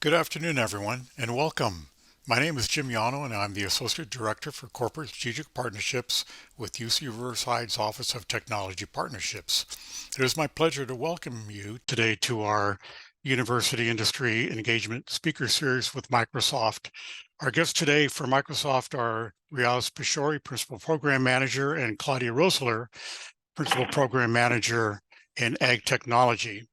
Good afternoon, everyone, and welcome. My name is Jim Yano, and I'm the Associate Director for Corporate Strategic Partnerships with UC Riverside's Office of Technology Partnerships. It is my pleasure to welcome you today to our University Industry Engagement Speaker Series with Microsoft. Our guests today for Microsoft are Riyaz Pishori, Principal Program Manager, and Claudia Roessler, Principal Program Manager in Ag Technology.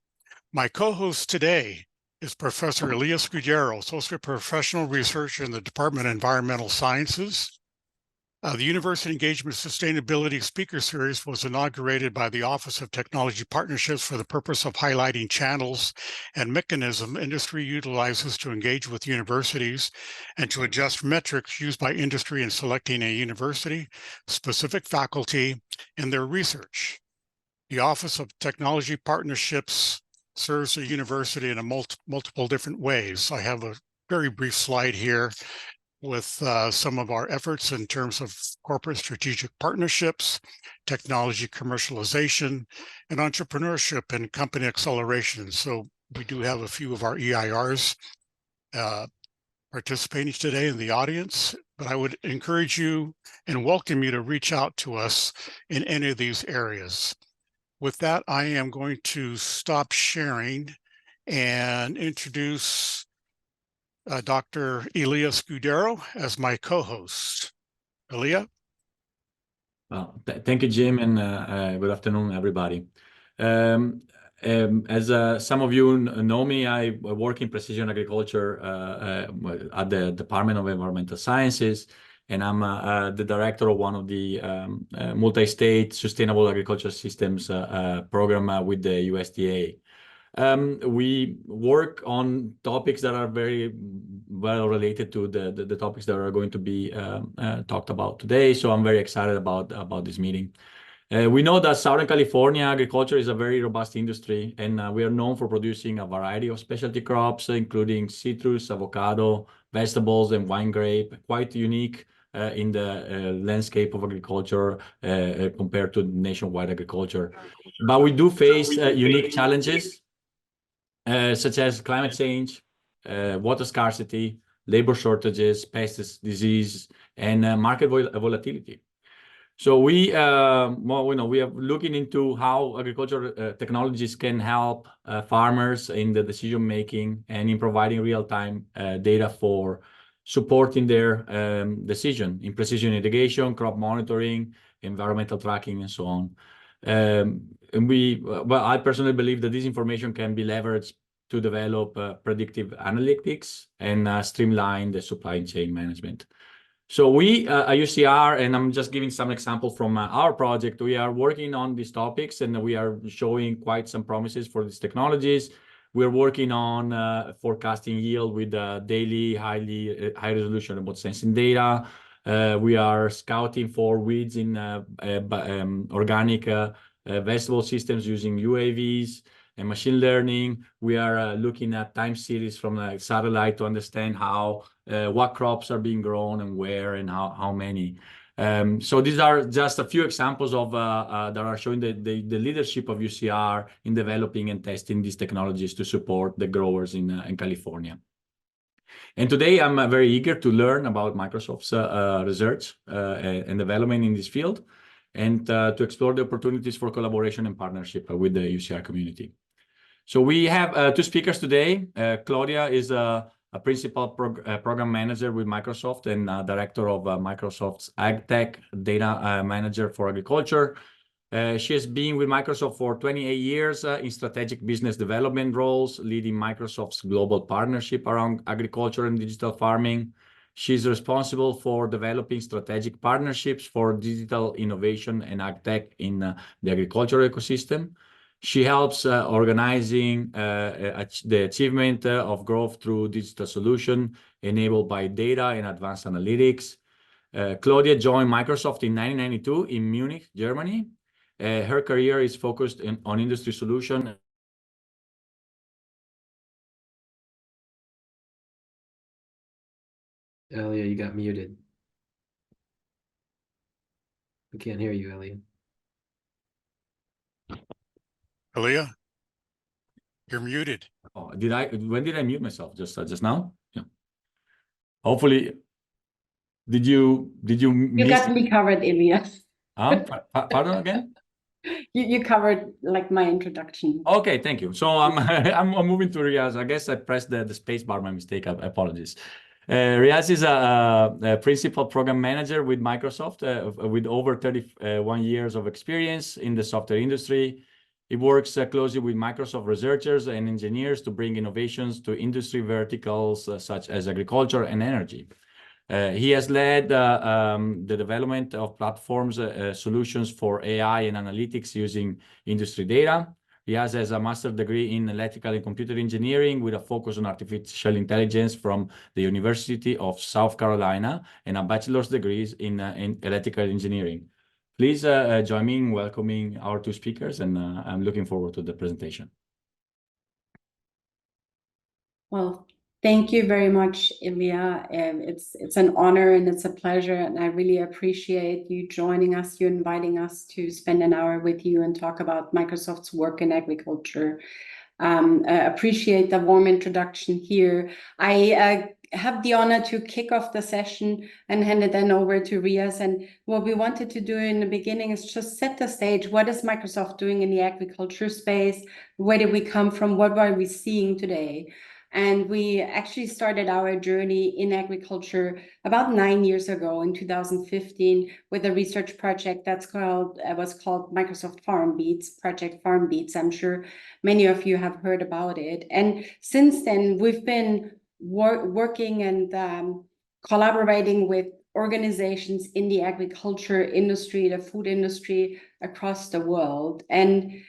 My co-host today is Professor Elias Gudero, Associate Professional Researcher in the Department of Environmental Sciences. The University Engagement Sustainability Speaker Series was inaugurated by the Office of Technology Partnerships for the purpose of highlighting channels and mechanisms industry utilizes to engage with universities and to adjust metrics used by industry in selecting a university-specific faculty in their research. The Office of Technology Partnerships serves the university in multiple different ways. I have a very brief slide here with some of our efforts in terms of corporate strategic partnerships, technology commercialization, and entrepreneurship and company acceleration. So we do have a few of our EIRs participating today in the audience, but I would encourage you and welcome you to reach out to us in any of these areas. With that, I am going to stop sharing and introduce Dr. Elias Gudero as my co-host. Elia? Well, thank you, Jim, and good afternoon, everybody. As some of you know me, I work in precision agriculture at the Department of Environmental Sciences, and I'm the director of one of the multi-state sustainable agriculture systems program with the USDA. We work on topics that are very well related to the topics that are going to be talked about today. So I'm very excited about this meeting. We know that Southern California agriculture is a very robust industry, and we are known for producing a variety of specialty crops, including citrus, avocado, vegetables, and wine grape, quite unique in the landscape of agriculture compared to nationwide agriculture. But we do face unique challenges such as climate change, water scarcity, labor shortages, pests, disease, and market volatility. So we are looking into how agricultural technologies can help farmers in the decision making and in providing real-time data for supporting their decision in precision irrigation, crop monitoring, environmental tracking, and so on. I personally believe that this information can be leveraged to develop predictive analytics and streamline the supply chain management. So we at UCR, and I'm just giving some example from our project, we are working on these topics and we are showing quite some promises for these technologies. We're working on forecasting yield with daily high resolution remote sensing data. We are scouting for weeds in organic vegetable systems using UAVs and machine learning. We are looking at time series from the satellite to understand how what crops are being grown and where and how many. So these are just a few examples of that are showing the leadership of UCR in developing and testing these technologies to support the growers in California. And today I'm very eager to learn about Microsoft's research and development in this field, and to explore the opportunities for collaboration and partnership with the UCR community. So we have two speakers today. Claudia is a principal program manager with Microsoft and director of Microsoft's AgTech data manager for agriculture. She has been with Microsoft for 28 years in strategic business development roles, leading Microsoft's global partnership around agriculture and digital farming. She's responsible for developing strategic partnerships for digital innovation and AgTech in the agricultural ecosystem. She helps organizing the achievement of growth through digital solution enabled by data and advanced analytics. Claudia joined Microsoft in 1992 in Munich, Germany. Her career is focused on industry solution. Elia, you got muted. We can't hear you, Elia. Elia? You're muted. Oh, when did I mute myself? Just now? Yeah. Hopefully, did you You miss? got me covered, Elias. Pardon again? You covered like my introduction. Okay, thank you. So I'm I'm moving to Riyaz. I guess I pressed the space bar by mistake. Apologies. Riyaz is a principal program manager with Microsoft with over 31 years of experience in the software industry. He works closely with Microsoft researchers and engineers to bring innovations to industry verticals such as agriculture and energy. He has led the development of platforms, solutions for AI and analytics using industry data. He has a master's degree in electrical and computer engineering with a focus on artificial intelligence from the University of South Carolina and a bachelor's degree in electrical engineering. Please join me in welcoming our two speakers, and I'm looking forward to the presentation. Well, thank you very much, Ilya. It's an honor and it's a pleasure, and I really appreciate you joining us, you inviting us to spend an hour with you and talk about Microsoft's work in agriculture. I appreciate the warm introduction here. I have the honor to kick off the session and hand it then over to Riyaz. And what we wanted to do in the beginning is just set the stage. What is Microsoft doing in the agriculture space? Where did we come from? What are we seeing today? And we actually started our journey in agriculture about 9 years ago in 2015 with a research project was called Microsoft Farm Beats, Project Farm Beats. I'm sure many of you have heard about it. And since then, we've been working and collaborating with organizations in the agriculture industry, the food industry across the world. And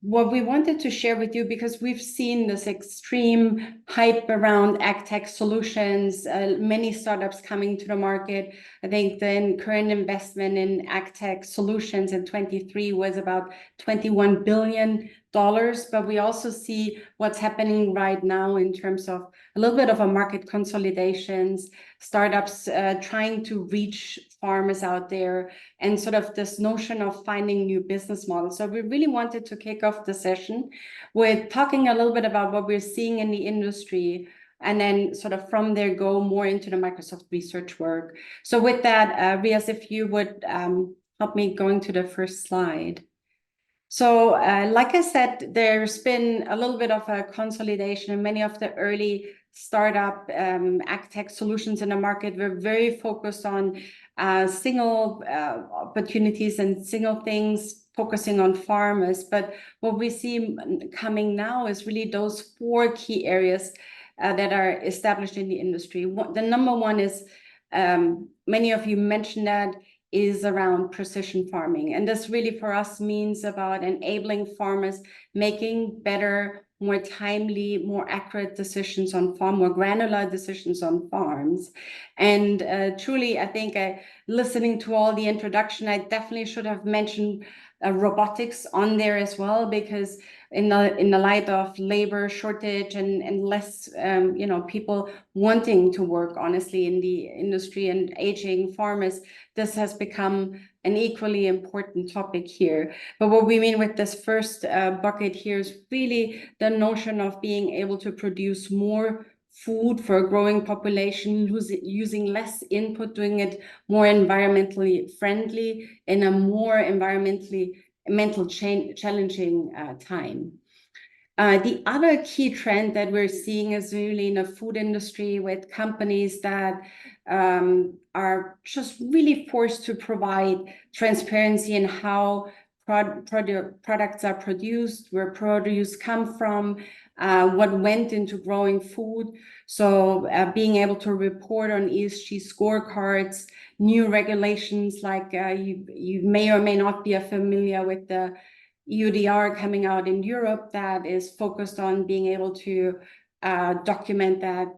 what we wanted to share with you, because we've seen this extreme hype around AgTech solutions, many startups coming to the market. I think the current investment in AgTech solutions in 23 was about $21 billion. But we also see what's happening right now in terms of a little bit of a market consolidations, startups trying to reach farmers out there, and sort of this notion of finding new business models. So we really wanted to kick off the session with talking a little bit about what we're seeing in the industry, and then sort of from there go more into the Microsoft research work. So with that, Riyaz, if you would help me going to the first slide. So like I said, there's been a little bit of a consolidation, and many of the early startup AgTech solutions in the market were very focused on single opportunities and single things, focusing on farmers. But what we see coming now is really those 4 key areas that are established in the industry. The number one is, many of you mentioned that, is around precision farming. And this really for us means about enabling farmers making better, more timely, more accurate decisions on farm, more granular decisions on farms. And truly, I think listening to all the introduction, I definitely should have mentioned robotics on there as well, because in the light of labor shortage and less people wanting to work honestly in the industry and aging farmers, this has become an equally important topic here. But what we mean with this first bucket here is really the notion of being able to produce more food for a growing population, using less input, doing it more environmentally friendly in a more challenging time. The other key trend that we're seeing is really in the food industry, with companies that are just really forced to provide transparency in how products are produced, where produce come from, what went into growing food. So being able to report on ESG scorecards, new regulations like you may or may not be familiar with the EUDR coming out in Europe that is focused on being able to document that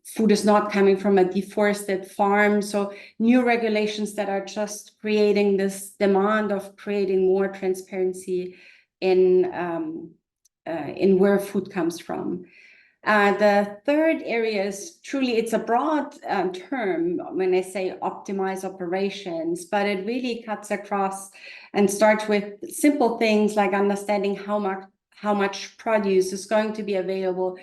food is not coming from a deforested farm. So new regulations that are just creating this demand of creating more transparency in where food comes from. The third area is truly, it's a broad term when I say optimize operations, but it really cuts across and starts with simple things like understanding how how much produce is going to be available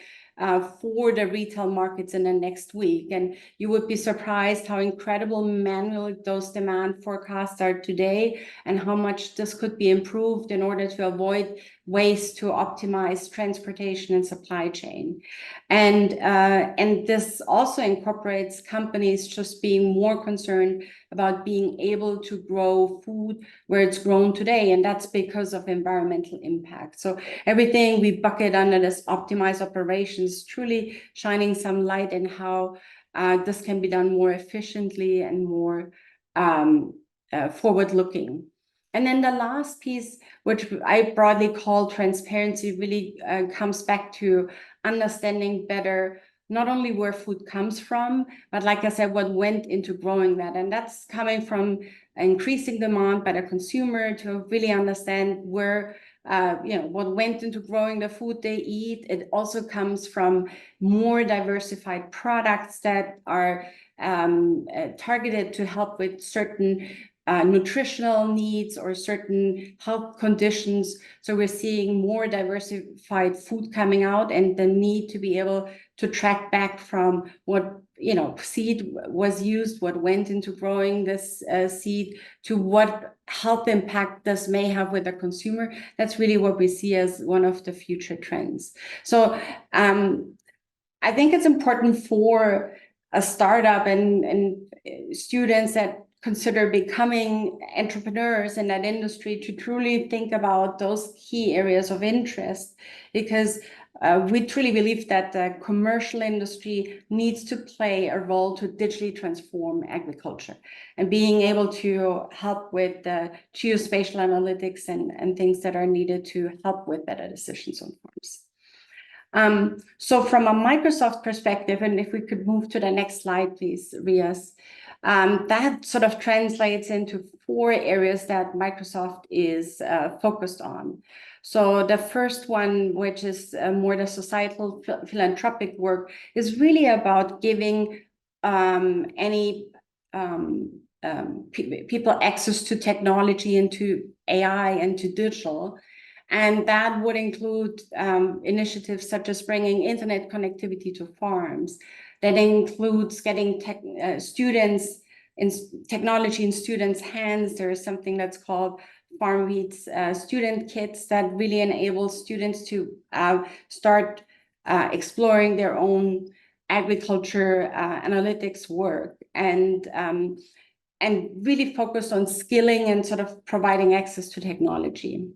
for the retail markets in the next week. And you would be surprised how incredible manual those demand forecasts are today, and how much this could be improved in order to avoid waste, to optimize transportation and supply chain. And this also incorporates companies just being more concerned about being able to grow food where it's grown today, and that's because of environmental impact. So everything we bucket under this optimized operations, truly shining some light in how this can be done more efficiently and more forward-looking. And then the last piece, which I broadly call transparency, really comes back to understanding better not only where food comes from, but like I said, what went into growing that. And that's coming from increasing demand by the consumer to really understand where, what went into growing the food they eat. It also comes from more diversified products that are targeted to help with certain nutritional needs or certain health conditions. So we're seeing more diversified food coming out, and the need to be able to track back from what seed was used, what went into growing this seed, to what health impact this may have with the consumer. That's really what we see as one of the future trends. So I think it's important for a startup and students that consider becoming entrepreneurs in that industry to truly think about those key areas of interest, because we truly believe that the commercial industry needs to play a role to digitally transform agriculture, and being able to help with the geospatial analytics and things that are needed to help with better decisions on farms. So from a Microsoft perspective, and if we could move to the next slide, please, Riyaz, that sort of translates into 4 areas that Microsoft is focused on. So the first one, which is more the societal philanthropic work, is really about giving people access to technology and to AI and to digital. And that would include initiatives such as bringing internet connectivity to farms. That includes getting students in technology in students' hands. There is something that's called FarmWheat's student kits that really enable students to start exploring their own agriculture analytics work, and really focus on skilling and sort of providing access to technology.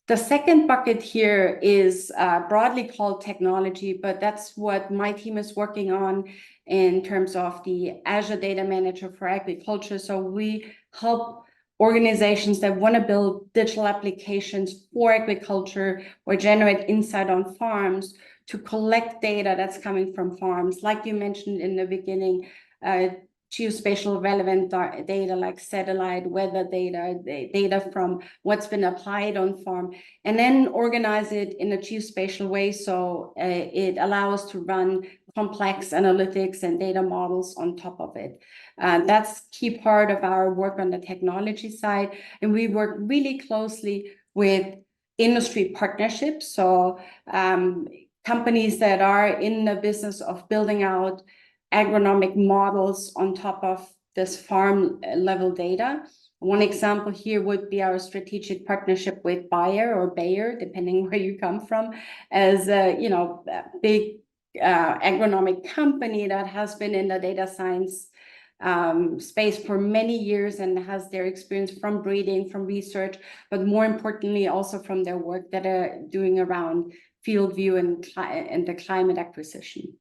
The second bucket here is broadly called technology, but that's what my team is working on in terms of the Azure Data Manager for Agriculture. So we help organizations that want to build digital applications for agriculture or generate insight on farms to collect data that's coming from farms. Like you mentioned in the beginning, geospatial relevant data like satellite weather data, data from what's been applied on farm, and then organize it in a geospatial way so it allows to run complex analytics and data models on top of it. That's key part of our work on the technology side, and we work really closely with industry partnerships. So companies that are in the business of building out agronomic models on top of this farm level data. One example here would be our strategic partnership with Bayer, depending where you come from, as a big agronomic company that has been in the data science space for many years and has their experience from breeding, from research, but more importantly also from their work that are doing around field view and the climate acquisition.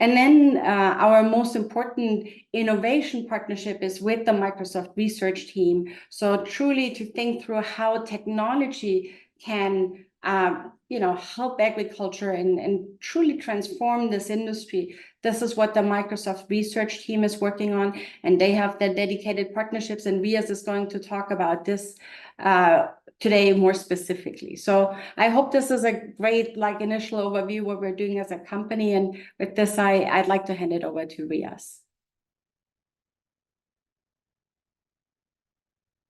And then our most important innovation partnership is with the Microsoft research team. So truly to think through how technology can help agriculture and truly transform this industry. This is what the Microsoft research team is working on, and they have their dedicated partnerships, and Riyaz is going to talk about this today more specifically. So I hope this is a great initial overview what we're doing as a company, and with this I'd like to hand it over to Riyaz.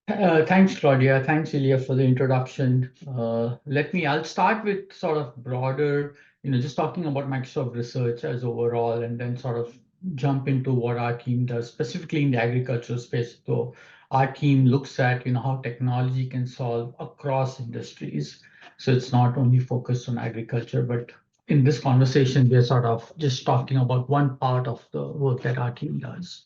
Thanks, Claudia. Thanks, Ilya, for the introduction. I'll start with sort of broader, just talking about Microsoft Research as overall, and then sort of jump into what our team does, specifically in the agricultural space. So our team looks at, how technology can solve across industries. So it's not only focused on agriculture, but in this conversation, we're sort of just talking about one part of the work that our team does.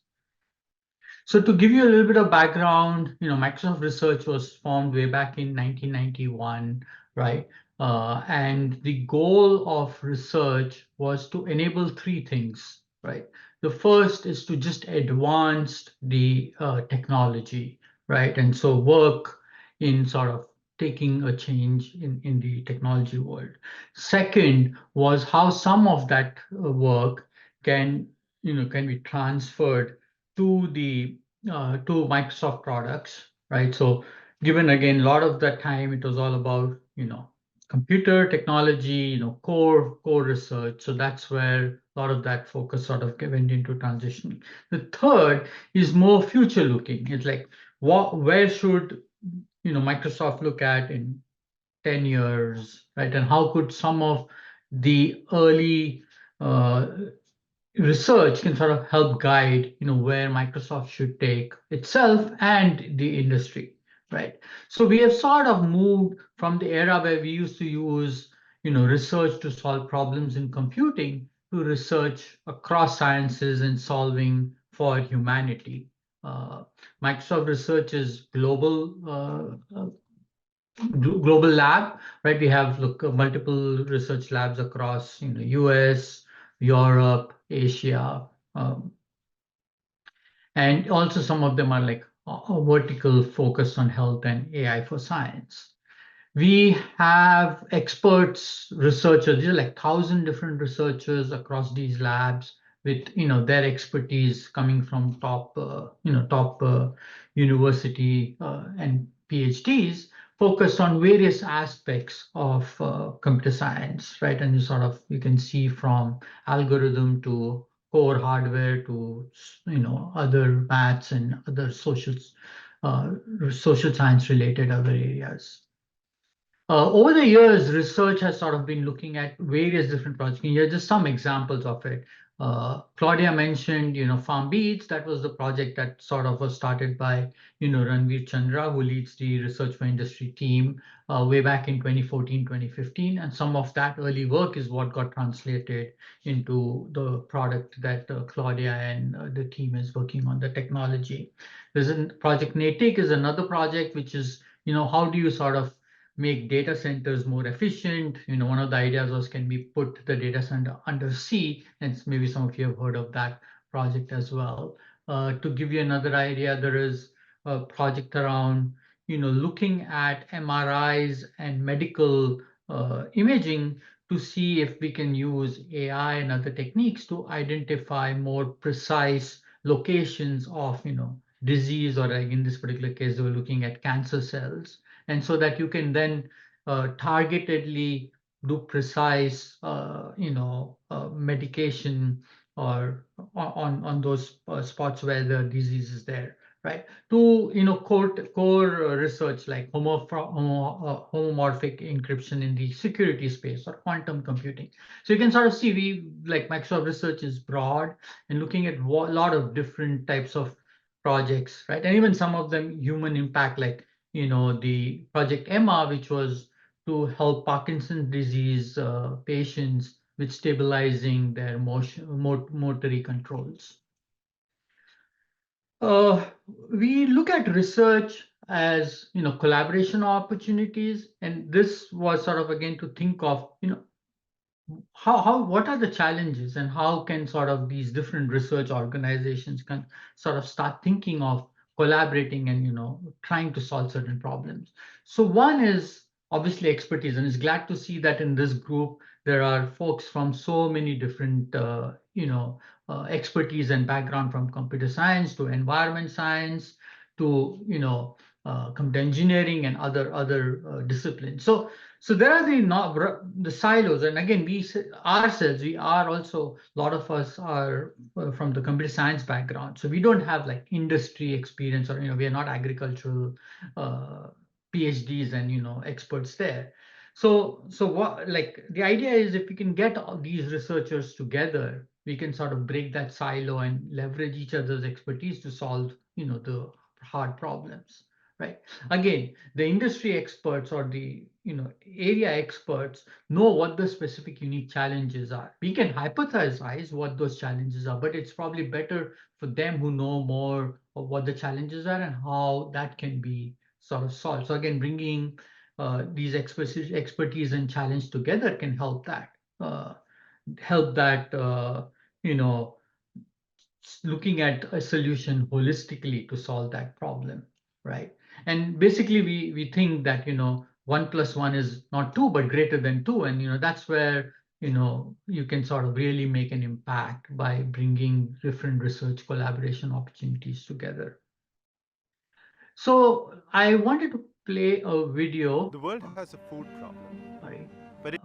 So to give you a little bit of background, Microsoft Research was formed way back in 1991, right? And the goal of research was to enable three things, right? The first is to just advance the technology, right? And so work in sort of taking a change in the technology world. Second was how some of that work can be transferred to the to Microsoft products, right? So given again, a lot of that time, it was all about, computer technology, core research. So that's where a lot of that focus sort of went into transitioning. The third is more future looking. It's like, where should, Microsoft look at in 10 years, right? And how could some of the early research can sort of help guide, where Microsoft should take itself and the industry, right? So we have sort of moved from the era where we used to use, research to solve problems in computing to research across sciences and solving for humanity. Uh, Microsoft Research is global lab, right? We have multiple research labs across, US, Europe, Asia, and also some of them are like a vertical focus on health and AI for science. We have experts, researchers, these are like 1,000 different researchers across these labs with, their expertise coming from top university and PhDs focused on various aspects of computer science, right? And you can see from algorithm to core hardware to, other maths and other social science related other areas. Over the years, research has sort of been looking at various different projects. And here are just some examples of it. Claudia mentioned, Farm Beats. That was the project that sort of was started by, Ranveer Chandra, who leads the Research for Industry team way back in 2014, 2015. And some of that early work is what got translated into the product that Claudia and the team is working on, the technology. There's a project Natick is another project, which is, how do you sort of make data centers more efficient. One of the ideas was, can we put the data center under sea? And maybe some of you have heard of that project as well. To give you another idea, there is a project around, looking at MRIs and medical imaging to see if we can use AI and other techniques to identify more precise locations of, disease, or like in this particular case, they were looking at cancer cells, and so that you can then targetedly do precise, medication or on those spots where the disease is there, right? To core research like homomorphic encryption in the security space or quantum computing. So you can sort of see Microsoft Research is broad and looking at a lot of different types of projects, right? And even some of them human impact, like the Project Emma, which was to help Parkinson's disease patients with stabilizing their motory controls. We look at research as collaboration opportunities, and this was sort of again to think of what are the challenges and how can sort of these different research organizations can sort of start thinking of collaborating and trying to solve certain problems. So one is obviously expertise, and it's glad to see that in this group there are folks from so many different expertise and background, from computer science to environment science to computer engineering and other disciplines. So there are the silos, and again, ourselves, we are also, a lot of us are from the computer science background, so we don't have like industry experience, or we are not agricultural PhDs and experts there. So what, like, the idea is, if we can get all these researchers together, we can sort of break that silo and leverage each other's expertise to solve the hard problems, right? Again, the industry experts or the area experts know what the specific unique challenges are. We can hypothesize what those challenges are, but it's probably better for them who know more of what the challenges are and how that can be sort of solved. So again, bringing these expertise and challenge together can help that. You know, looking at a solution holistically to solve that problem, right? And basically, we think that 1+1 is not 2, but greater than 2, and that's where you can sort of really make an impact by bringing different research collaboration opportunities together. So I wanted to play a video. The world has a food problem. Sorry. But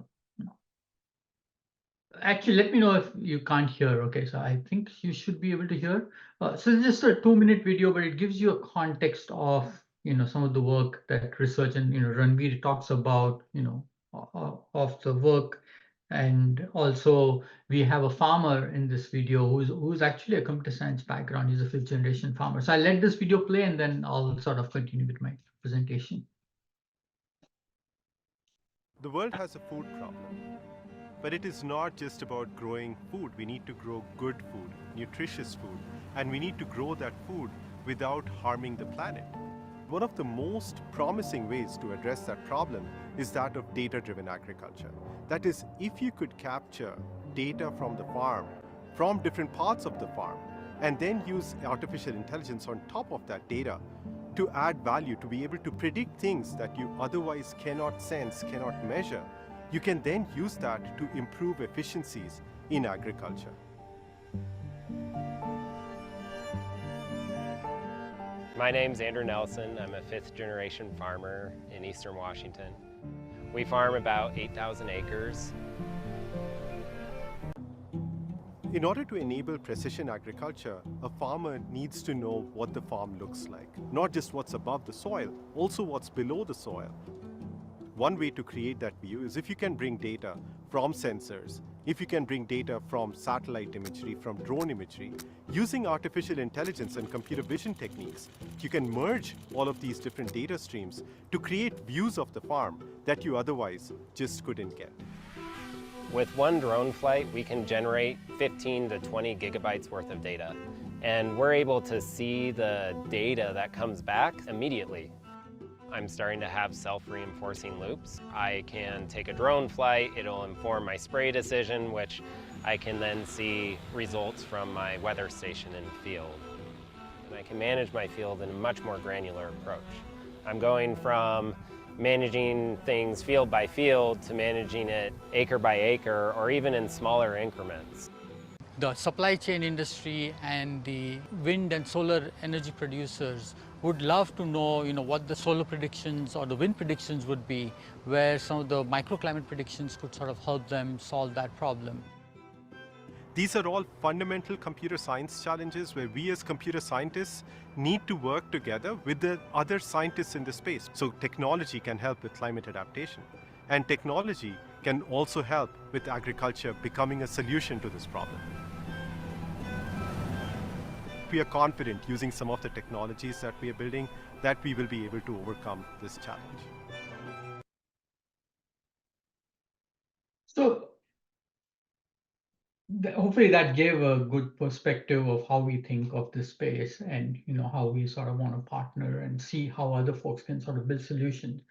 Actually, let me know if you can't hear. Okay, so I think you should be able to hear. So it's just a 2-minute video, but it gives you a context of some of the work that research and Ranveer talks about of the work. And also we have a farmer in this video who's actually a computer science background. He's a 5th-generation farmer. So I'll let this video play and then I'll sort of continue with my presentation. the world has a food problem. But it is not just about growing food. We need to grow good food, nutritious food, and we need to grow that food without harming the planet. One of the most promising ways to address that problem is that of data-driven agriculture. That is, if you could capture data from the farm, from different parts of the farm, and then use artificial intelligence on top of that data to add value, to be able to predict things that you otherwise cannot sense, cannot measure, you can then use that to improve efficiencies in agriculture. My name's Andrew Nelson. I'm a 5th-generation farmer in Eastern Washington. We farm about 8,000 acres. In order to enable precision agriculture, a farmer needs to know what the farm looks like. Not just what's above the soil, also what's below the soil. One way to create that view is if you can bring data from sensors, if you can bring data from satellite imagery, from drone imagery, using artificial intelligence and computer vision techniques, you can merge all of these different data streams to create views of the farm that you otherwise just couldn't get. With one drone flight, we can generate 15 to 20 gigabytes worth of data. And we're able to see the data that comes back immediately. I'm starting to have self-reinforcing loops. I can take a drone flight, it'll inform my spray decision, which I can then see results from my weather station in the field. And I can manage my field in a much more granular approach. I'm going from managing things field by field to managing it acre by acre, or even in smaller increments. The supply chain industry and the wind and solar energy producers would love to know, what the solar predictions or the wind predictions would be, where some of the microclimate predictions could sort of help them solve that problem. These are all fundamental computer science challenges where we as computer scientists need to work together with the other scientists in the space. So technology can help with climate adaptation. And technology can also help with agriculture becoming a solution to this problem. We are confident using some of the technologies that we are building that we will be able to overcome this challenge. So hopefully that gave a good perspective of how we think of this space and how we sort of want to partner and see how other folks can sort of build solutions.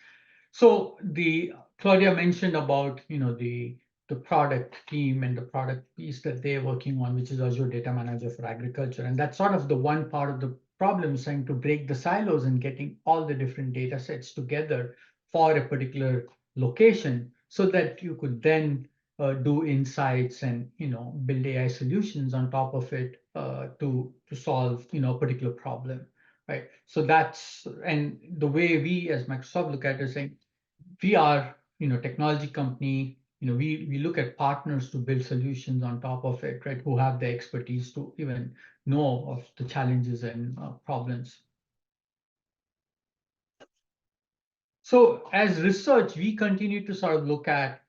So Claudia mentioned about the product team and the product piece that they're working on, which is Azure Data Manager for Agriculture. And that's sort of the one part of the problem, is trying to break the silos and getting all the different data sets together for a particular location so that you could then do insights and build AI solutions on top of it to solve a particular problem, right? So that's, and the way we as Microsoft look at it is saying, we are, technology company, we look at partners to build solutions on top of it, right? Who have the expertise to even know of the challenges and problems. So as research, we continue to sort of look at,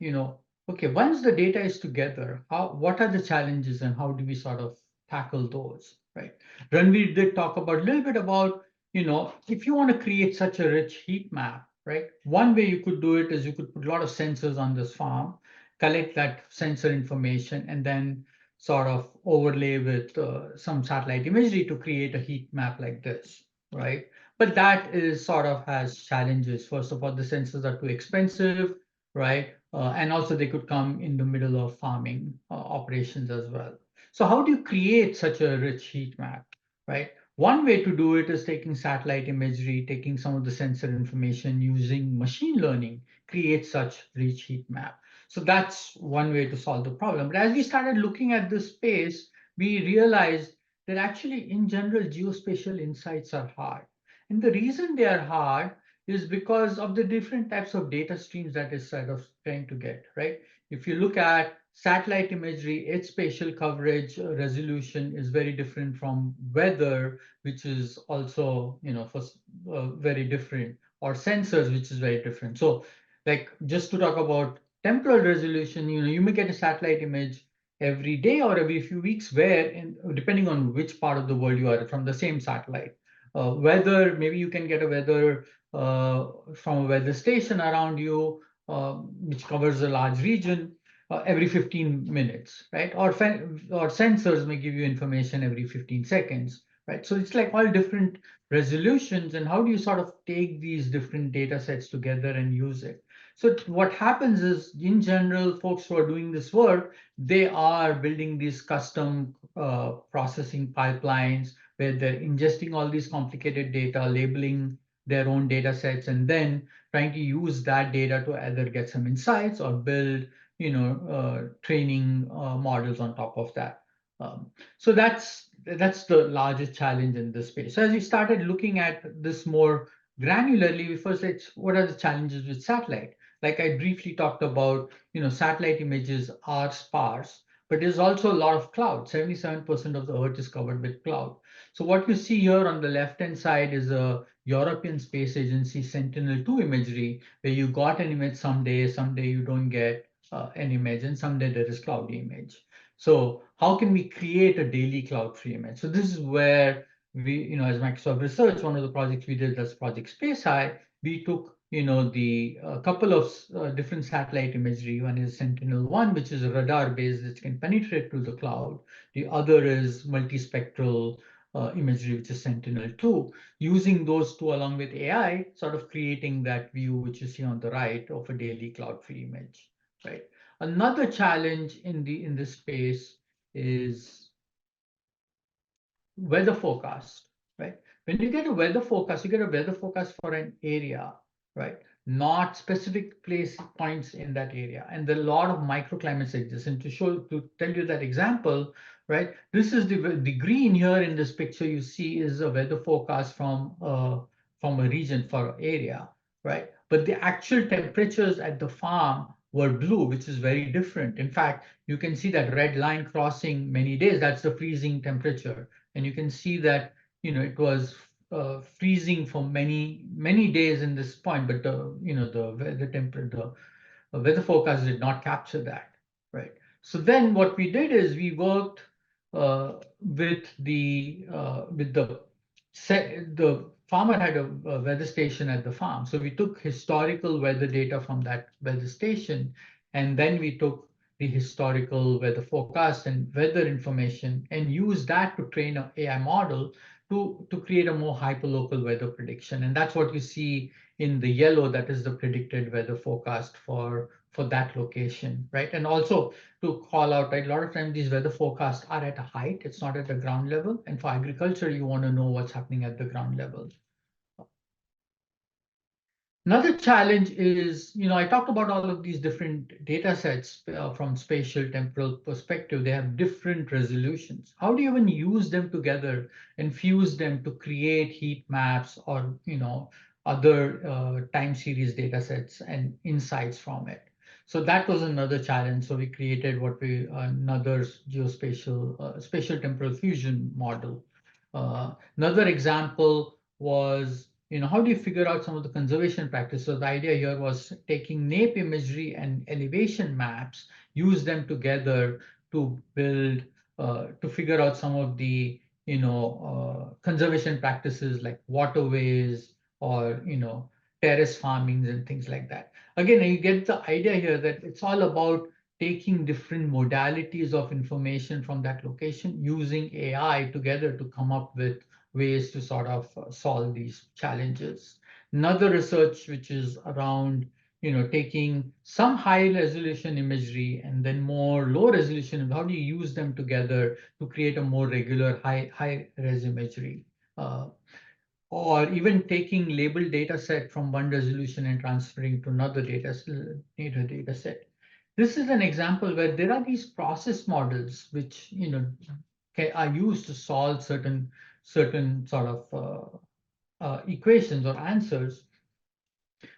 okay, once the data is together, what are the challenges and how do we sort of tackle those, right? Ranveer did talk about a little bit about, if you want to create such a rich heat map, right? One way you could do it is you could put a lot of sensors on this farm, collect that sensor information, and then sort of overlay with some satellite imagery to create a heat map like this, right? But that is sort of has challenges. First of all, the sensors are too expensive, right? And also they could come in the middle of farming operations as well. So how do you create such a rich heat map, right? One way to do it is taking satellite imagery, taking some of the sensor information, using machine learning, create such rich heat map. So that's one way to solve the problem. But as we started looking at this space, we realized that actually, in general, geospatial insights are hard. And the reason they are hard is because of the different types of data streams that is sort of trying to get, right? If you look at satellite imagery, its spatial coverage resolution is very different from weather, which is also, very different, or sensors, which is very different. So, like, just to talk about temporal resolution, you may get a satellite image every day or every few weeks, where, depending on which part of the world you are from the same satellite. Weather, maybe you can get a weather from a weather station around you, which covers a large region every 15 minutes, right? Or sensors may give you information every 15 seconds, right? So it's like all different resolutions, and how do you sort of take these different data sets together and use it? So what happens is, in general, folks who are doing this work, they are building these custom processing pipelines where they're ingesting all these complicated data, labeling their own data sets, and then trying to use that data to either get some insights or build, training models on top of that. So that's the largest challenge in this space. So as we started looking at this more granularly, we first said, what are the challenges with satellite? Like I briefly talked about, satellite images are sparse, but there's also a lot of cloud. 77% of the Earth is covered with cloud. So what you see here on the left-hand side is a European Space Agency Sentinel-2 imagery, where you got an image someday you don't get an image, and someday there is cloudy image. So how can we create a daily cloud-free image? So this is where we, as Microsoft Research, one of the projects we did as Project Space High, we took, the couple of different satellite imagery. One is Sentinel-1, which is a radar-based that can penetrate to the cloud. The other is multispectral imagery, which is Sentinel-2. Using those two along with AI, sort of creating that view, which you see on the right, of a daily cloud-free image, right? Another challenge in this space is weather forecast, right? When you get a weather forecast, you get a weather forecast for an area, right? Not specific place points in that area. And there are a lot of microclimates exist. And to tell you that example, right? This is the green here in this picture you see is a weather forecast from a region for area, right? But the actual temperatures at the farm were blue, which is very different. In fact, you can see that red line crossing many days. That's the freezing temperature. And you can see that, it was freezing for many days in this point, but the weather forecast did not capture that, right? So then what we did is we worked the farmer had a weather station at the farm. So we took historical weather data from that weather station, and then we took the historical weather forecast and weather information and used that to train an AI model to create a more hyperlocal weather prediction. And that's what you see in the yellow, that is the predicted weather forecast for that location, right? And also to call out, right, a lot of times these weather forecasts are at a height, it's not at the ground level. And for agriculture, you want to know what's happening at the ground level. Another challenge is, I talked about all of these different data sets from spatial temporal perspective. They have different resolutions. How do you even use them together and fuse them to create heat maps or, other time series data sets and insights from it? So that was another challenge. So we created another geospatial, spatial temporal fusion model. Another example was, how do you figure out some of the conservation practices? So the idea here was taking nape imagery and elevation maps, use them together to build, to figure out some of the, conservation practices like waterways or, terrace farmings and things like that. Again, you get the idea here that it's all about taking different modalities of information from that location, using AI together to come up with ways to sort of solve these challenges. Another research which is around, taking some high resolution imagery and then more low resolution, how do you use them together to create a more regular high res imagery? Or even taking labeled data set from one resolution and transferring to another data set. This is an example where there are these process models which are used to solve certain sort of equations or answers.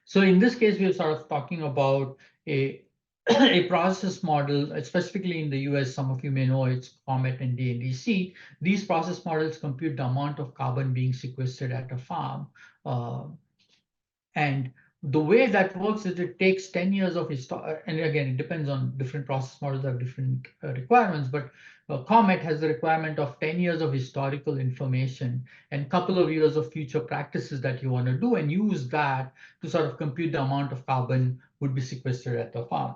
So in this case, we're sort of talking about a a process model, specifically in the US, some of you may know it's COMET and DNDC. These process models compute the amount of carbon being sequestered at a farm. And the way that works is it takes 10 years of history, and again, it depends on different process models have different requirements, but COMET has the requirement of 10 years of historical information and a couple of years of future practices that you want to do and use that to sort of compute the amount of carbon would be sequestered at the farm.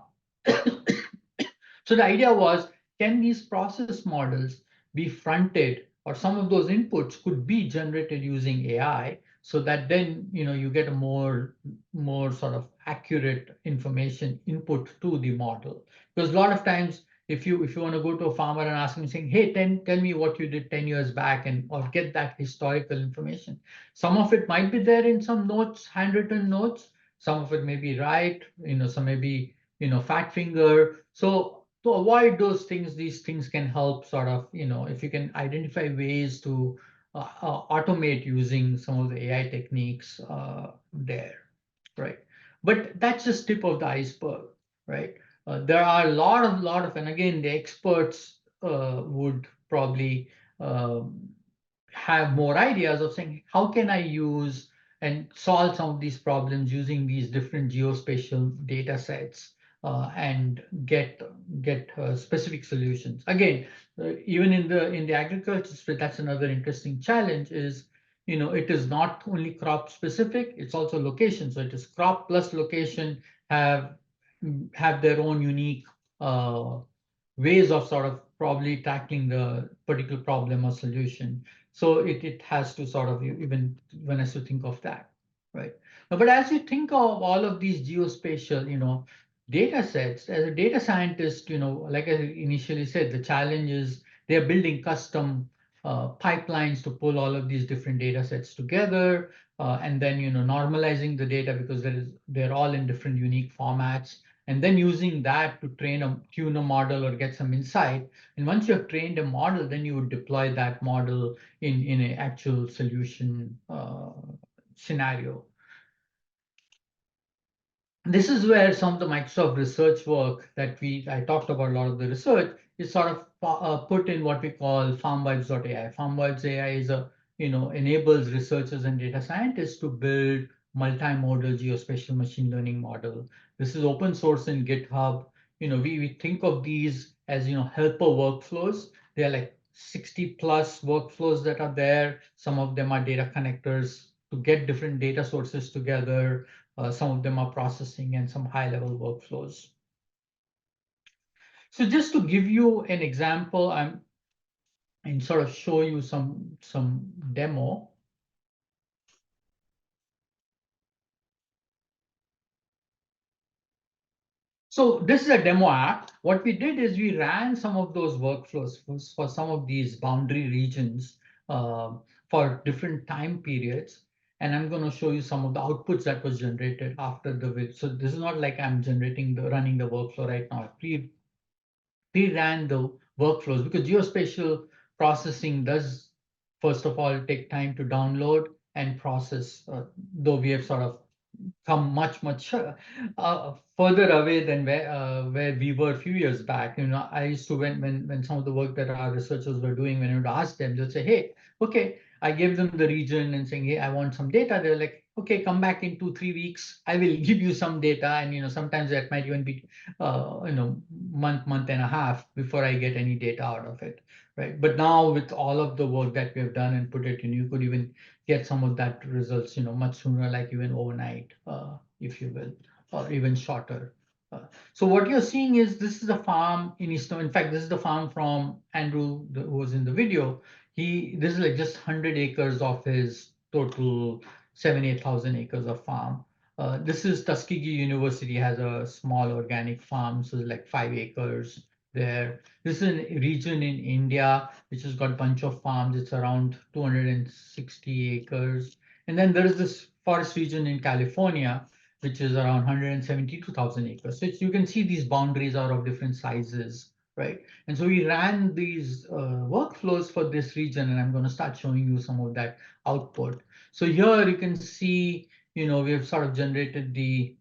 So the idea was, can these process models be fronted, or some of those inputs could be generated using AI, so that then you get a more sort of accurate information input to the model. Because a lot of times, if you want to go to a farmer and ask him saying, hey, tell me what you did 10 years back, and or get that historical information. Some of it might be there in some notes, handwritten notes. Some of it may be right, some may be fat finger. So to avoid those things, these things can help sort of, if you can identify ways to automate using some of the AI techniques there, right? But that's just tip of the iceberg, right? There are a lot of, and again, the experts would probably have more ideas of saying, how can I use and solve some of these problems using these different geospatial data sets and get specific solutions. Again, even in the agriculture space, that's another interesting challenge is, it is not only crop specific, it's also location. So it is crop plus location have their own unique ways of sort of probably tackling the particular problem or solution. So it has to sort of, even one has to think of that, right? But as you think of all of these geospatial, data sets, as a data scientist, like I initially said, the challenge is they're building custom pipelines to pull all of these different data sets together, and then normalizing the data because they're all in different unique formats, and then using that to tune a model or get some insight. And once you have trained a model, then you would deploy that model in an actual solution scenario. This is where some of the Microsoft research work that I talked about, a lot of the research is sort of put in what we call FarmVibes.ai. FarmVibes AI is enables researchers and data scientists to build multimodal geospatial machine learning model. This is open source in GitHub. We think of these as helper workflows. They are like 60 plus workflows that are there. Some of them are data connectors to get different data sources together. Some of them are processing and some high-level workflows. So just to give you an example, and sort of show you some demo. So this is a demo app. What we did is we ran some of those workflows for some of these boundary regions for different time periods. and I'm going to show you some of the outputs that was generated after the vid. So this is not like I'm running the workflow right now. Pre-ran the workflows because geospatial processing does, first of all, take time to download and process, though we have sort of come much further away than where we were a few years back. I used to when some of the work that our researchers were doing, when I would ask them, they'd say, "Hey, okay." I gave them the region and saying, "Hey, I want some data." They're like, "Okay, come back in 2-3 weeks. I will give you some data." And sometimes that might even be month and a half before I get any data out of it, right? But now with all of the work that we have done and put it in, you could even get some of that results, much sooner, like even overnight, if you will, or even shorter. So what you're seeing is this is a farm in Eastern. In fact, this is the farm from Andrew, who was in the video. This is like just 100 acres of his total 7,000-8,000 acres of farm. This is Tuskegee University has a small organic farm, so like 5 acres there. This is a region in India which has got a bunch of farms. It's around 260 acres. And then there is this forest region in California, which is around 172,000 acres. So you can see these boundaries are of different sizes, right? And so we ran these workflows for this region, and I'm going to start showing you some of that output. So here you can see, we have sort of generated the,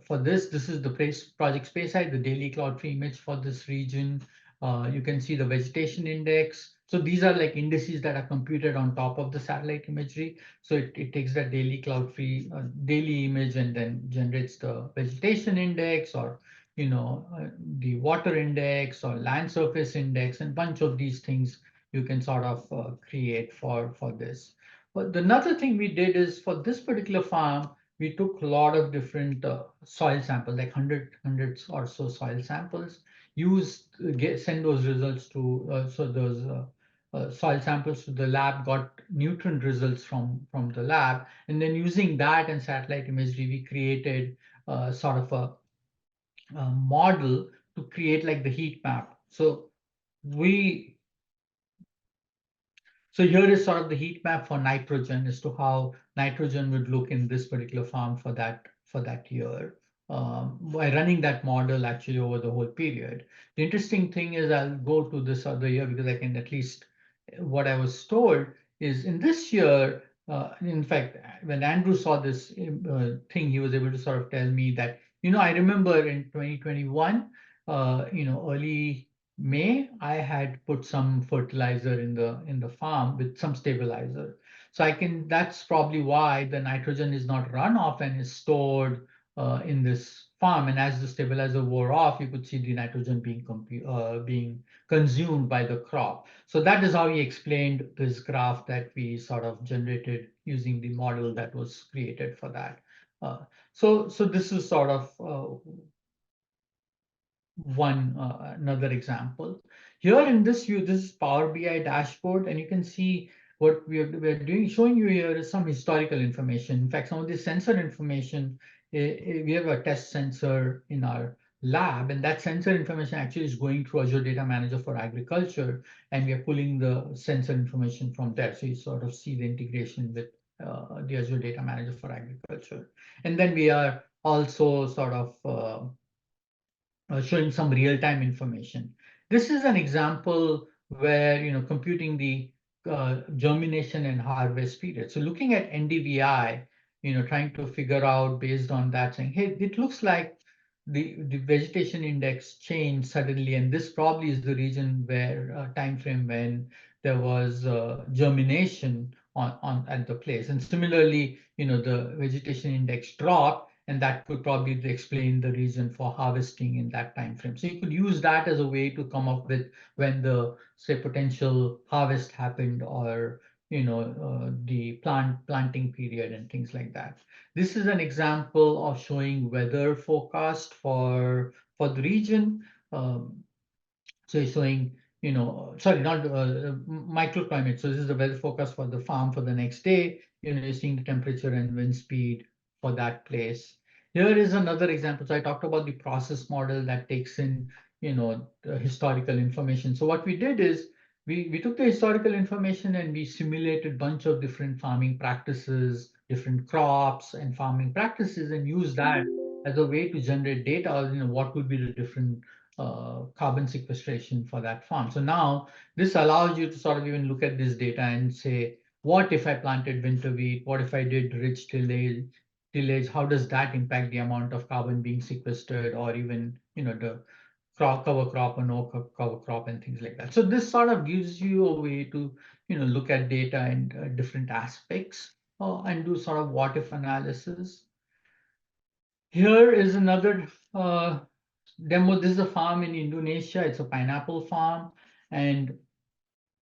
for this is the project Speyside, the daily cloud tree image for this region. You can see the vegetation index. So these are like indices that are computed on top of the satellite imagery. So it takes that daily cloud tree, daily image, and then generates the vegetation index, or the water index or land surface index, and bunch of these things you can sort of create for this. But another thing we did is for this particular farm, we took a lot of different soil samples, like hundreds or so soil samples, send those results to those soil samples to the lab, got nutrient results from the lab, and then using that and satellite imagery, we created sort of a model to create like the heat map. So here is sort of the heat map for nitrogen as to how nitrogen would look in this particular farm for that year, by running that model actually over the whole period. The interesting thing is I'll go to this other year because I can at least, what I was told is in this year, in fact, when Andrew saw this thing, he was able to sort of tell me that, I remember in 2021, early May, I had put some fertilizer in the farm with some stabilizer. So that's probably why the nitrogen is not run off and is stored in this farm. And as the stabilizer wore off, you could see the nitrogen being consumed by the crop. So that is how he explained this graph that we sort of generated using the model that was created for that. So this is sort of another example. Here in this view, this is Power BI dashboard, and you can see what we're doing. Showing you here is some historical information. In fact, some of the sensor information, we have a test sensor in our lab, and that sensor information actually is going through Azure Data Manager for Agriculture, and we are pulling the sensor information from there. So you sort of see the integration with the Azure Data Manager for Agriculture. And then we are also sort of showing some real-time information. This is an example where computing the germination and harvest period. So looking at NDVI, trying to figure out based on that, saying, hey, it looks like the vegetation index changed suddenly, and this probably is the region where time frame when there was germination at the place. And similarly, the vegetation index dropped, and that could probably explain the reason for harvesting in that time frame. So you could use that as a way to come up with when the, say, potential harvest happened, or the planting period and things like that. This is an example of showing weather forecast for the region. So it's showing, sorry, not microclimate. So this is the weather forecast for the farm for the next day. You're seeing the temperature and wind speed for that place. Here is another example. So I talked about the process model that takes in, the historical information. So what we did is we took the historical information and we simulated a bunch of different farming practices different crops and farming practices and use that as a way to generate data, what would be the different carbon sequestration for that farm. So now this allows you to sort of even look at this data and say, what if I planted winter wheat? What if I did ridge tillage? How does that impact the amount of carbon being sequestered, or even, the cover crop or no cover crop and things like that. So this sort of gives you a way to, look at data and different aspects and do sort of what if analysis. Here is another demo. This is a farm in Indonesia. It's a pineapple farm, and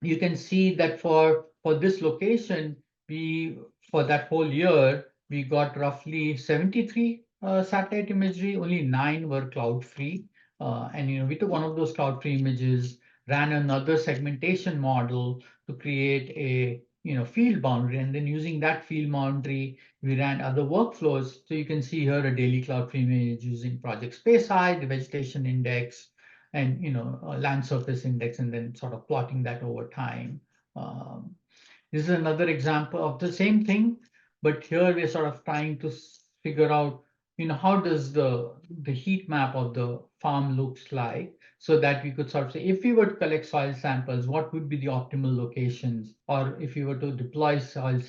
you can see that for this location, for that whole year, we got roughly 73 satellite imagery. Only 9 were cloud free, and we took one of those cloud free images, ran another segmentation model to create a field boundary, and then using that field boundary, we ran other workflows. So you can see here a daily cloud free image using project space height, the vegetation index, and land surface index, and then sort of plotting that over time. This is another example of the same thing, but here we're sort of trying to figure out, how does the heat map of the farm looks like, so that we could sort of say, if we were to collect soil samples, what would be the optimal locations, or if we were to deploy some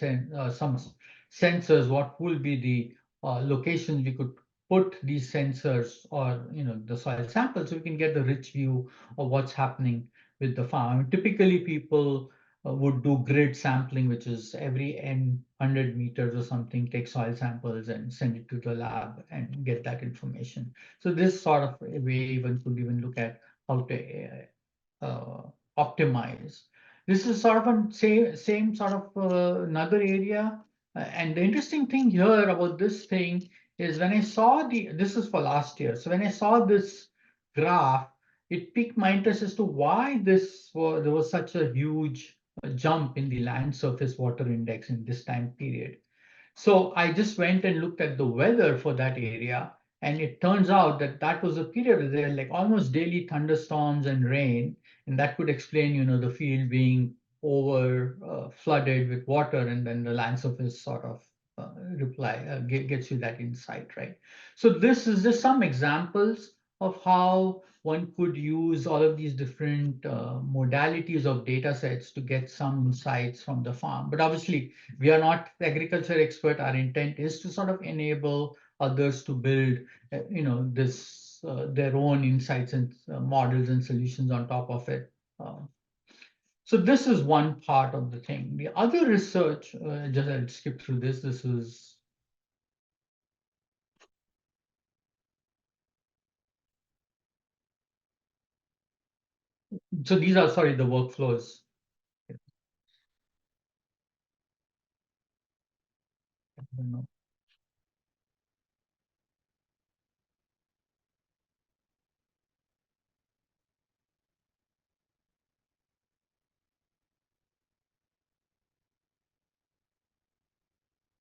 sensors, what will be the locations we could put these sensors, or the soil samples, so we can get the rich view of what's happening with the farm. Typically, people would do grid sampling, which is every n 100 meters or something, take soil samples and send it to the lab and get that information. So this sort of a way even could even look at how to optimize. This is sort of a same sort of another area. And the interesting thing here about this thing is, when I saw this is for last year. So when I saw this graph, it piqued my interest as to why there was such a huge jump in the land surface water index in this time period. So I just went and looked at the weather for that area, and it turns out that that was a period where there were like almost daily thunderstorms and rain, and that could explain, the field being over flooded with water, and then the land surface sort of gets you that insight, right? So this is just some examples of how one could use all of these different modalities of data sets to get some insights from the farm. But obviously, we are not agriculture expert. Our intent is to sort of enable others to build, this their own insights and models and solutions on top of it. So this is one part of the thing. The other research, I'll skip through this. This is so these are, sorry, the workflows. I don't know.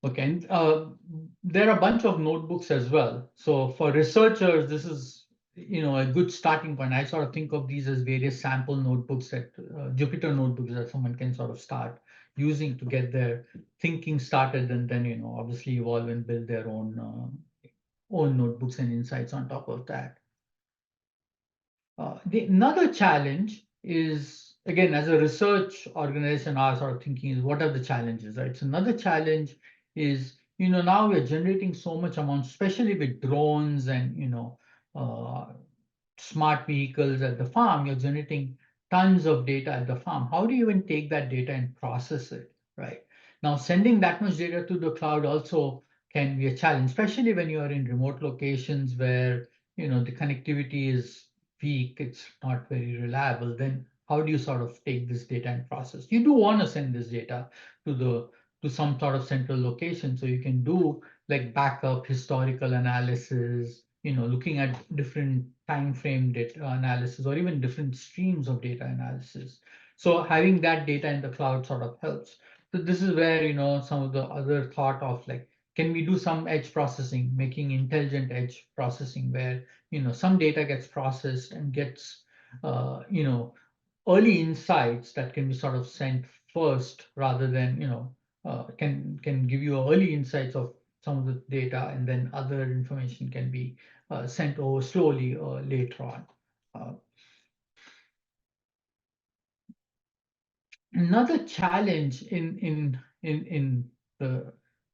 Okay, and there are a bunch of notebooks as well. So for researchers, this is a good starting point. I sort of think of these as various sample notebooks, that Jupyter notebooks that someone can sort of start using to get their thinking started, and then obviously evolve and build their own notebooks and insights on top of that. Another challenge is, again, as a research organization, our sort of thinking is, what are the challenges, right? So another challenge is, now we're generating so much amount, especially with drones and, uh, smart vehicles at the farm. You're generating tons of data at the farm. How do you even take that data and process it, right? Now, sending that much data to the cloud also can be a challenge, especially when you are in remote locations where, the connectivity is weak, it's not very reliable. Then how do you sort of take this data and process? You do want to send this data to some sort of central location, so you can do like backup, historical analysis, looking at different time frame data analysis, or even different streams of data analysis. So having that data in the cloud sort of helps. So this is where, some of the other thought of, like, can we do some edge processing, making intelligent edge processing, where some data gets processed and gets early insights that can be sort of sent first, rather than can give you early insights of some of the data, and then other information can be sent over slowly later on. Another challenge in the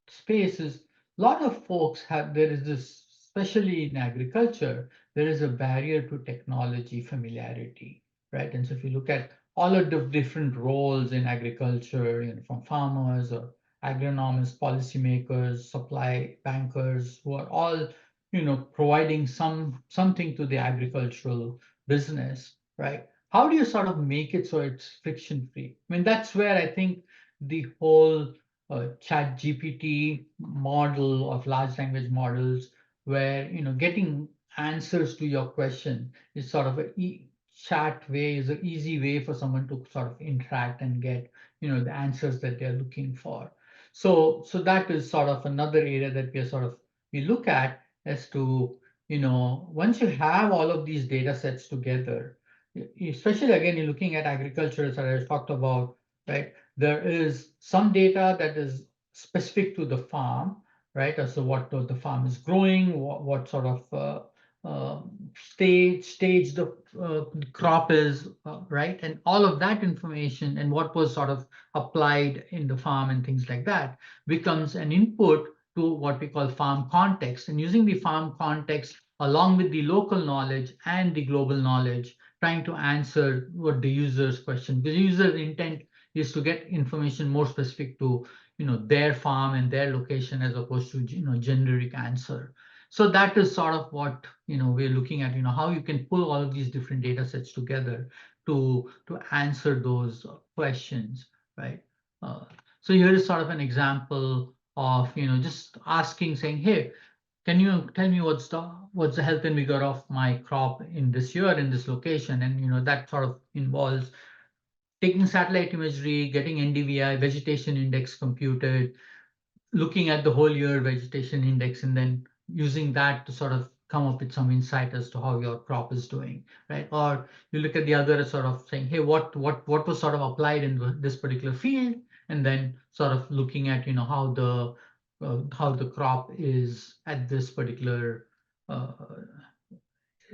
space is a lot of folks there is this, especially in agriculture, there is a barrier to technology familiarity, right? And so if you look at all of the different roles in agriculture, from farmers or agronomists, policymakers, supply bankers, who are all, providing something to the agricultural business, right? How do you sort of make it so it's friction free? I mean, that's where I think the whole chat GPT model of large language models, where getting answers to your question is sort of chat way, is an easy way for someone to sort of interact and get the answers that they're looking for. So that is sort of another area that we look at as to, once you have all of these data sets together, especially again, you're looking at agriculture, as I talked about, right? There is some data that is specific to the farm, right? As to what the farm is growing, what sort of stage the crop is, right? And all of that information and what was sort of applied in the farm and things like that becomes an input to what we call farm context. And using the farm context along with the local knowledge and the global knowledge, trying to answer what the user's question, because the user intent is to get information more specific to their farm and their location, as opposed to generic answer. So that is sort of what we're looking at, how you can pull all of these different data sets together to answer those questions, right? So here is sort of an example of just asking, saying, hey, can you tell me what's the health and vigor of my crop in this year in this location? And that sort of involves taking satellite imagery, getting NDVI, vegetation index computed, looking at the whole year vegetation index, and then using that to sort of come up with some insight as to how your crop is doing, right? Or you look at the other, sort of saying, hey, what was sort of applied in this particular field, and then sort of looking at how the crop is at this particular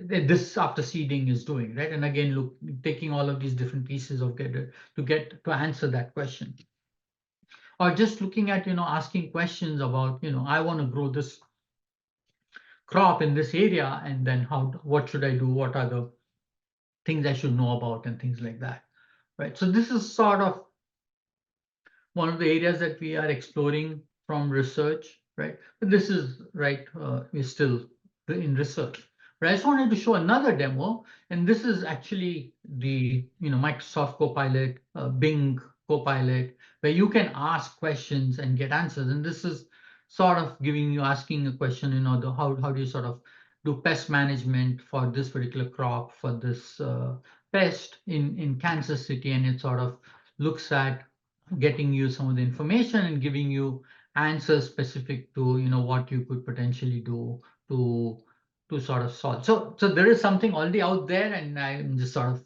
this after seeding is doing, right? And again, taking all of these different pieces of data to answer that question. Or just looking at asking questions about I want to grow this crop in this area, and then what should I do, what are the things I should know about, and things like that, right? So this is sort of one of the areas that we are exploring from research, right? But this is we're still in research. But I just wanted to show another demo, and this is actually the Microsoft Copilot, Bing Copilot, where you can ask questions and get answers. And this is sort of asking a question, how do you sort of do pest management for this particular crop, for this pest in Kansas City, and it sort of looks at getting you some of the information and giving you answers specific to what you could potentially do to sort of solve. So there is something already out there, and I'm just sort of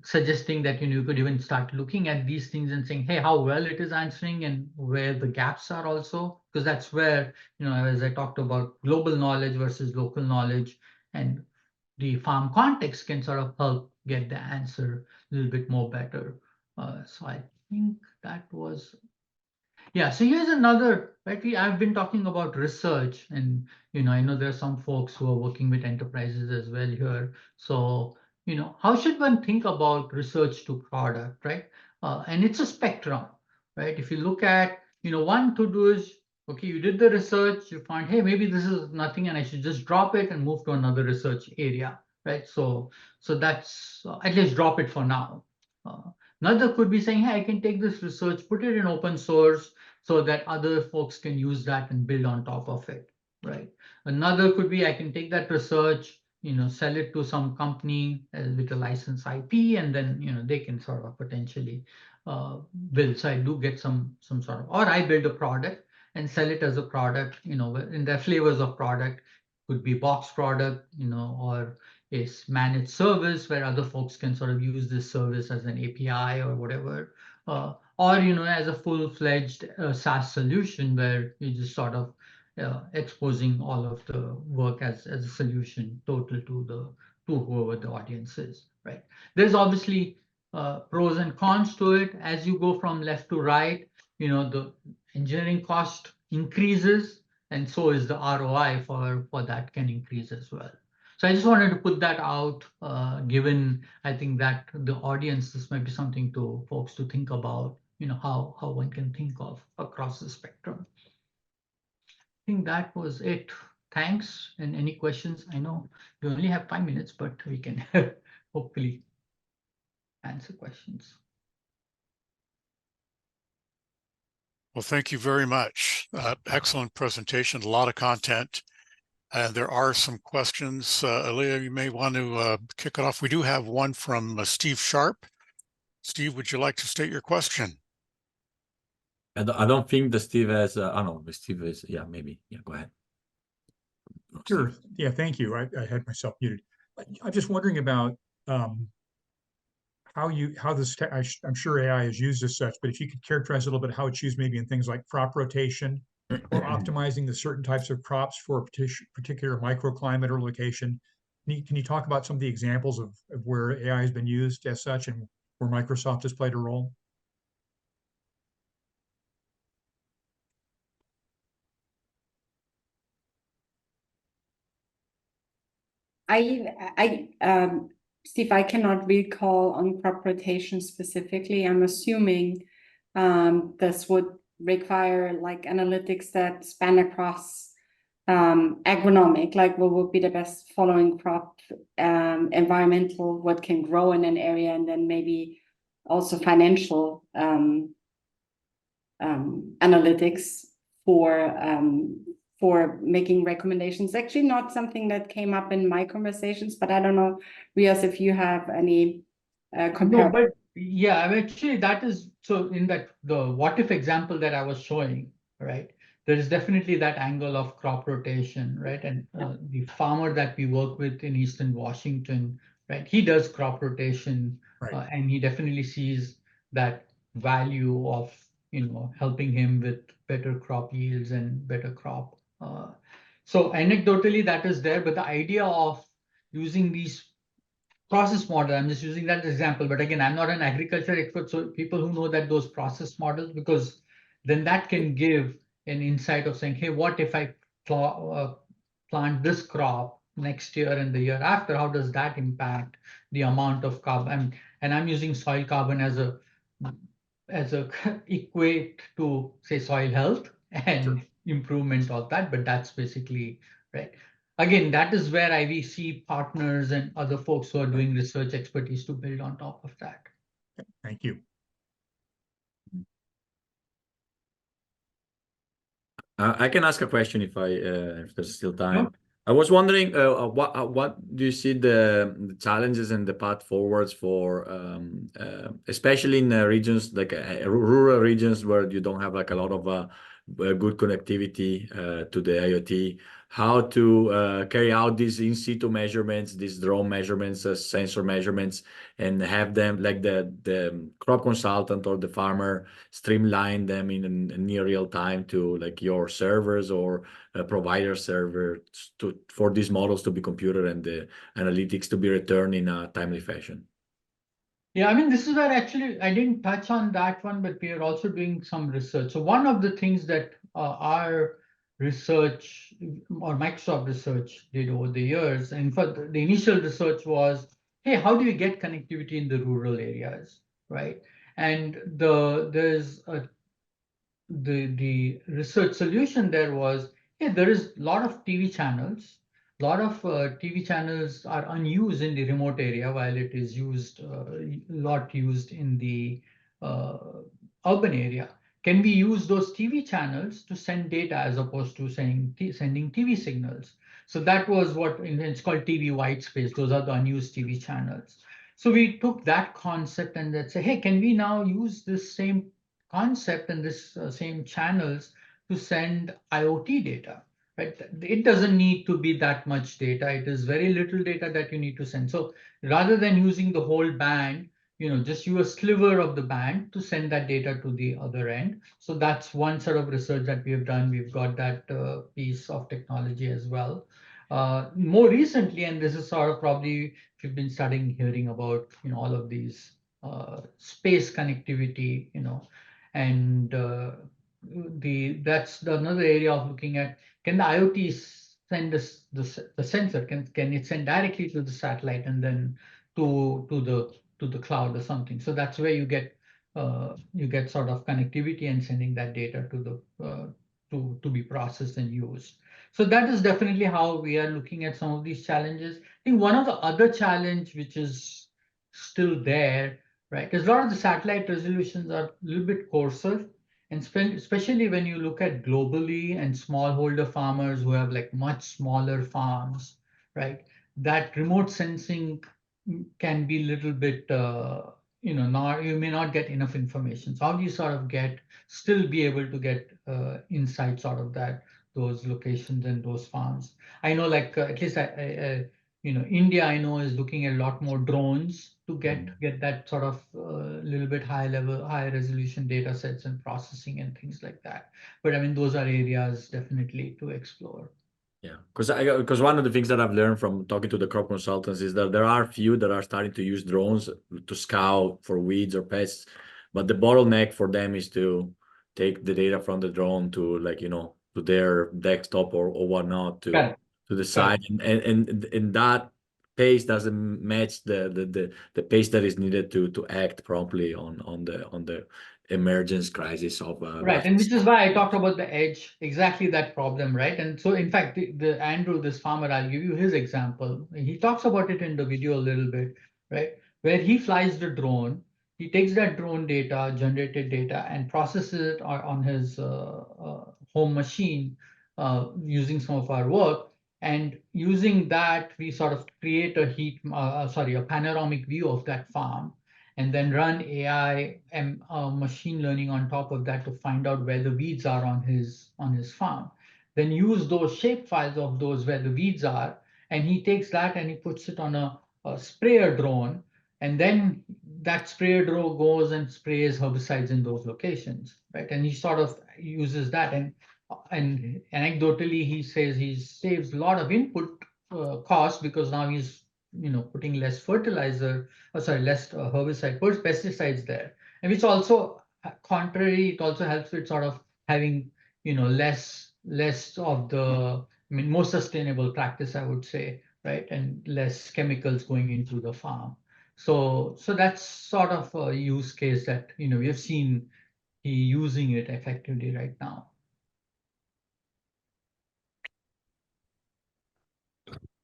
suggesting that you could even start looking at these things and saying, hey, how well it is answering and where the gaps are also, because that's where as I talked about, global knowledge versus local knowledge, and the farm context can sort of help get the answer a little bit more better. So I think that was, yeah. So here's another, right? I've been talking about research, and I know there are some folks who are working with enterprises as well here. So how should one think about research to product, right? And it's a spectrum, right? If you look at one to do is, okay, you did the research, you find, hey, maybe this is nothing, and I should just drop it and move to another research area, right? So that's at least drop it for now. Another could be saying, hey, I can take this research, put it in open source so that other folks can use that and build on top of it, right? Another could be I can take that research, sell it to some company with a license IP, and then they can sort of potentially build. So I do get some sort of, or I build a product and sell it as a product, in their flavors of product. Could be box product, or a managed service where other folks can sort of use this service as an API or whatever. or as a full-fledged SaaS solution where you just sort of exposing all of the work as a solution total to whoever the audience is, right? There's obviously pros and cons to it. As you go from left to right, the engineering cost increases, and so is the ROI for that can increase as well. So I just wanted to put that out, given I think that the audience, this might be something to folks to think about, how one can think of across the spectrum. I think that was it. Thanks. And any questions? I know we only have 5 minutes, but we can hopefully answer questions. Well, thank you very much. Excellent presentation, a lot of content. And there are some questions. Aaliyah, you may want to kick it off. We do have one from Steve Sharp. Steve, would you like to state your question? I don't think that Steve has, oh no, Steve is, yeah, maybe. Yeah, go ahead. Sure. Yeah, thank you. I had myself muted. I'm just wondering about how this, I'm sure AI is used as such, but if you could characterize a little bit how it's used maybe in things like crop rotation or optimizing the certain types of crops for a particular microclimate or location. Can you talk about some of the examples of where AI has been used as such and where Microsoft has played a role? Steve, I cannot recall on crop rotation specifically. I'm assuming this would require like analytics that span across agronomic, like what would be the best following crop, environmental, what can grow in an area, and then maybe also financial analytics for making recommendations. Actually, not something that came up in my conversations, but I don't know, Riyaz, if you have any No, but yeah, actually that is, so in that the what if example that I was showing, right? There is definitely that angle of crop rotation, right? And the farmer that we work with in Eastern Washington, right? He does crop rotation, Right. and he definitely sees that value of helping him with better crop yields and better crop. So anecdotally that is there, but the idea of using these process model, I'm just using that example, but again, I'm not an agriculture expert, so people who know that those process models, because then that can give an insight of saying, hey, what if I plant this crop next year and the year after, how does that impact the amount of carbon? And I'm using soil carbon as a equate to say soil health and improvement of that, but that's basically right. Again, that is where IVC partners and other folks who are doing research expertise to build on top of that. Thank you. I can ask a question if there's still time. Sure. I was wondering, what do you see the challenges and the path forwards for, especially in regions like rural regions where you don't have like a lot of good connectivity to the IoT, how to carry out these in situ measurements, these drone measurements, sensor measurements, and have them like the crop consultant or the farmer streamline them in near real time to like your servers or provider server for these models to be computed and the analytics to be returned in a timely fashion. Yeah, I mean, this is where actually I didn't touch on that one, but we are also doing some research. So one of the things that our research or Microsoft research did over the years, and for the initial research was, hey, how do you get connectivity in the rural areas, right? And there's the research solution there was, yeah, there is a lot of TV channels. A lot of TV channels are unused in the remote area, while it is used a lot used in the urban area. Can we use those TV channels to send data as opposed to sending TV signals? So that was what it's called TV white space. Those are the unused TV channels. So we took that concept and let's say, hey, can we now use this same concept and this same channels to send IoT data, right? It doesn't need to be that much data. It is very little data that you need to send. So rather than using the whole band, just use a sliver of the band to send that data to the other end. So that's one sort of research that we have done. We've got that piece of technology as well. More recently, and this is sort of probably if you've been studying, hearing about all of these space connectivity, and that's another area of looking at, can the IoT send the sensor, can it send directly to the satellite and then to the cloud or something. So that's where you get sort of connectivity and sending that data to the to be processed and used. So that is definitely how we are looking at some of these challenges. I think one of the other challenge which is still there, right, is a lot of the satellite resolutions are a little bit coarser, and especially when you look at globally and smallholder farmers who have like much smaller farms, right? That remote sensing can be a little bit, not, you may not get enough information. So how do you sort of still be able to get insights out of those locations and those farms? I know, like at least India, I know, is looking at a lot more drones to get that sort of little bit high resolution data sets and processing and things like that. But I mean, those are areas definitely to explore. Yeah, because one of the things that I've learned from talking to the crop consultants is that there are few that are starting to use drones to scout for weeds or pests, but the bottleneck for them is to take the data from the drone to, like, to their desktop or whatnot to the site, and that pace doesn't match the pace that is needed to act promptly on the emergence crisis of Right, and which is why I talked about the edge, exactly that problem, right? And so, in fact, the Andrew, this farmer, I'll give you his example. He talks about it in the video a little bit, right? Where he flies the drone, he takes that drone data, generated data, and processes it on his home machine using some of our work. And using that, we sort of create a panoramic view of that farm, and then run AI and machine learning on top of that to find out where the weeds are on his farm. Then use those shape files of those where the weeds are, and he takes that and he puts it on a sprayer drone, and then that sprayer drone goes and sprays herbicides in those locations, right? And he sort of uses that, and anecdotally he says he saves a lot of input cost, because now he's putting less fertilizer, less herbicide, pesticides there, and which also contrary, it also helps with sort of having less of the, I mean, more sustainable practice, I would say, right, and less chemicals going into the farm. So that's sort of a use case that we have seen he using it effectively right now.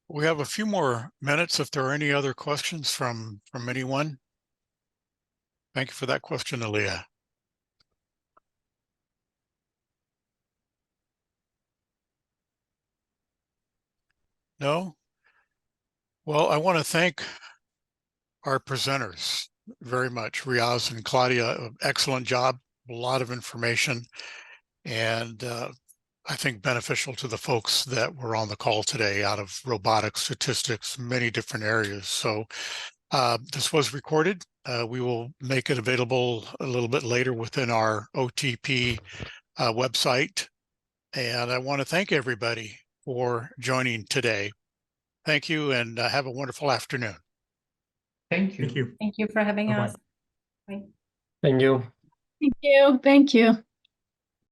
We have a few more minutes if there are any other questions from anyone. Thank you for that question, Aaliyah. No? Well, I want to thank our presenters very much. Riyaz and Claudia, excellent job, a lot of information, and I think beneficial to the folks that were on the call today out of robotics, statistics, many different areas. So this was recorded. We will make it available a little bit later within our OTP website. And I want to thank everybody for joining today. Thank you, and have a wonderful afternoon. Thank you. Thank you. Thank you for having Bye-bye. us. Bye. Thank you. Thank you. Thank you.